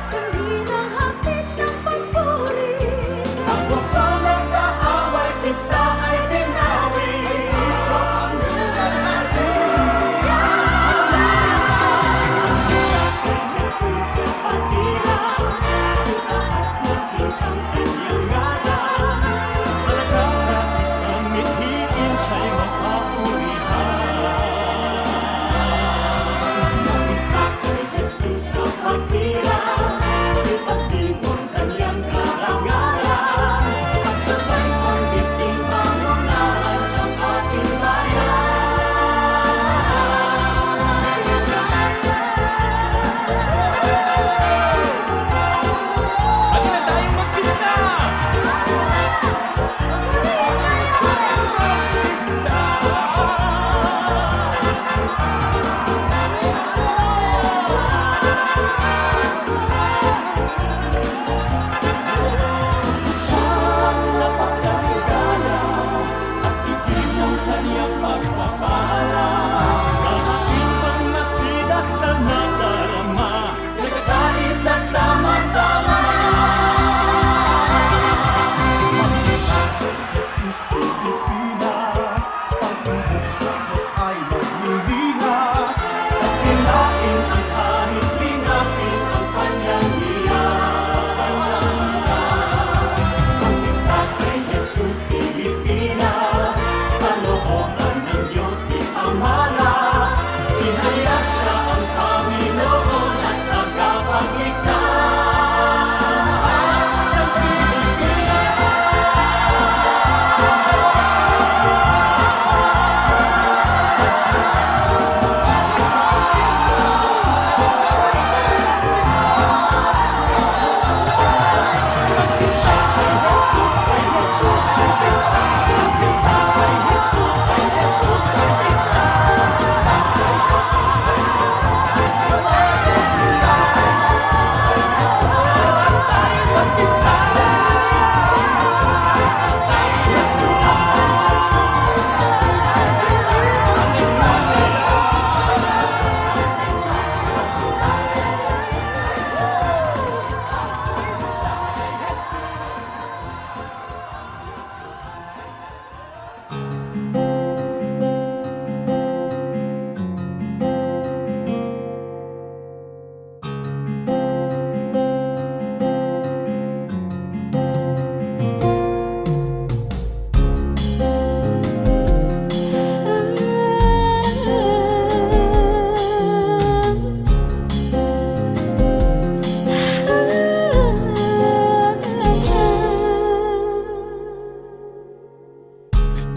hindi na hapit ng pagpuri. Ang wakas ng kaaway, pista ay binawi. Ito ang lugar natin. Kay Jesus kapatira, itaas natin ang kanyang ngalan. Sa nagkakaisang mithiin siya'y mapapurihan. Isa kay Jesus kapatira, ipatin ang kanyang karangalan. Pagsasay sa miting pangunahan ang ating bayan. Halina tayong magpista! Napakagala at itim ng kanyang pagpapala. Sa ating pagmasidak sa nadarama, nagkakais at sama-sama. Magkita kay Jesus Pilipinas, pagtubos sa Diyos ay maglilinas. At pinain ang hanip, pinapin ang kanyang hiyas. Magkita kay Jesus Pilipinas, kalooban ng Diyos di ang malas. Inayat siya ang Panginoon at tagapagligtas ng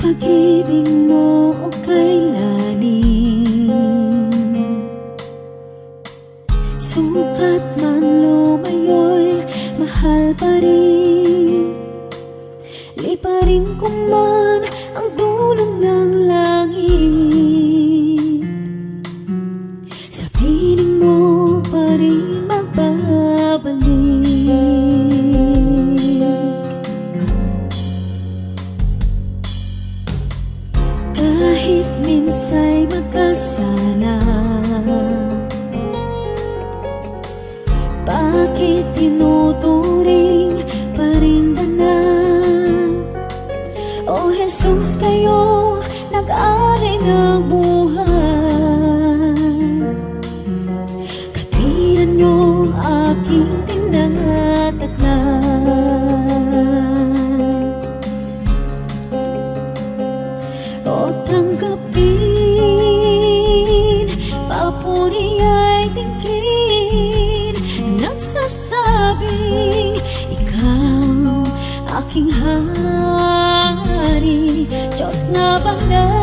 Pag-ibig mo o kailanin, sukat man lumayo'y mahal pa rin. Liparin ko man ang dulong ng langit, sa piling mo pa rin magbabalik. Kahit minsa'y magkasala, bakit tinuturing aking hari, Diyos na banal,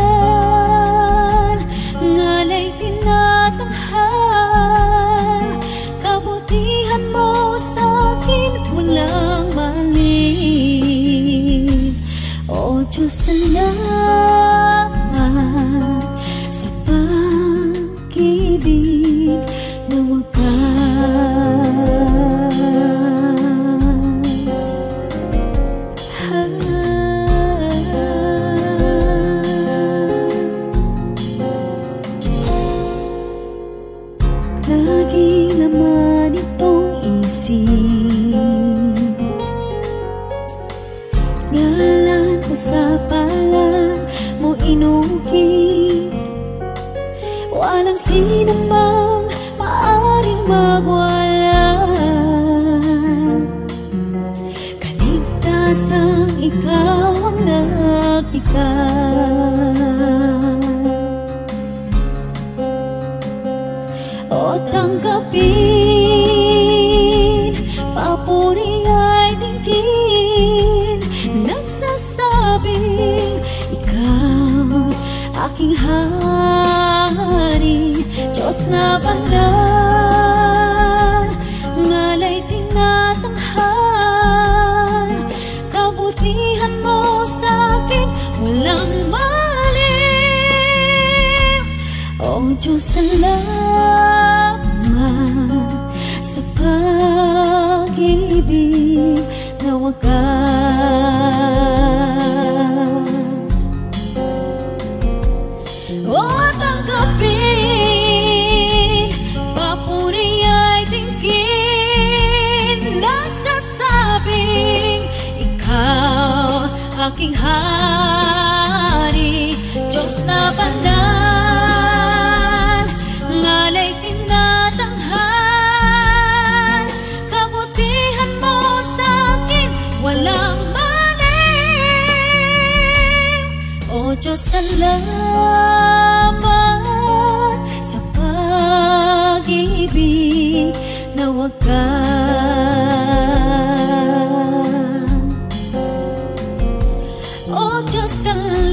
ngalay tinatanghal, kabutihan mo sa'kin walang mali. O Diyos, salamat sa pag-ibig na wagas. Lagi naman itong isip, ngalan ko sa palad mo inukit. Walang sino mang maaring magwala, kaligtasang ikaw ang nagpikat. O tanggapin, papuri ay tingin, nagsasabing ikaw aking hari, Diyos na banal, ngalay tinatanghal, kabutihan mo sa'kin walang mali. O Diyos, salamat sa pag-ibig na wagas. O tanggapin, papuri ay tingin, nagsasabing ikaw aking hari, Diyos na banal, ngalay tinatanghal, kabutihan mo sa'kin walang mali. O Diyos, salamat sa pag-ibig na wagas. O Diyos, salamat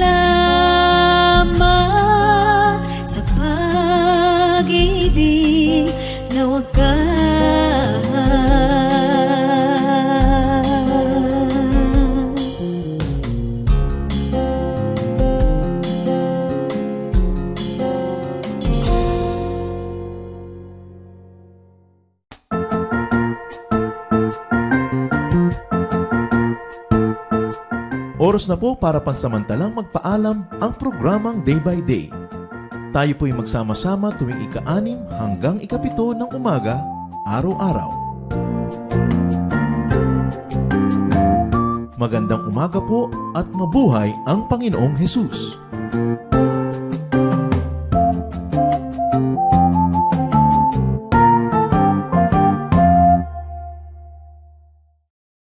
sa pag-ibig na wagas. Oras na po para pansamantalang magpaalam ang programang Day by Day. Tayo po'y magsama-sama tuwing ika-6 hanggang ika-7 ng umaga, araw-araw. Magandang umaga po at mabuhay ang Panginoong Hesus.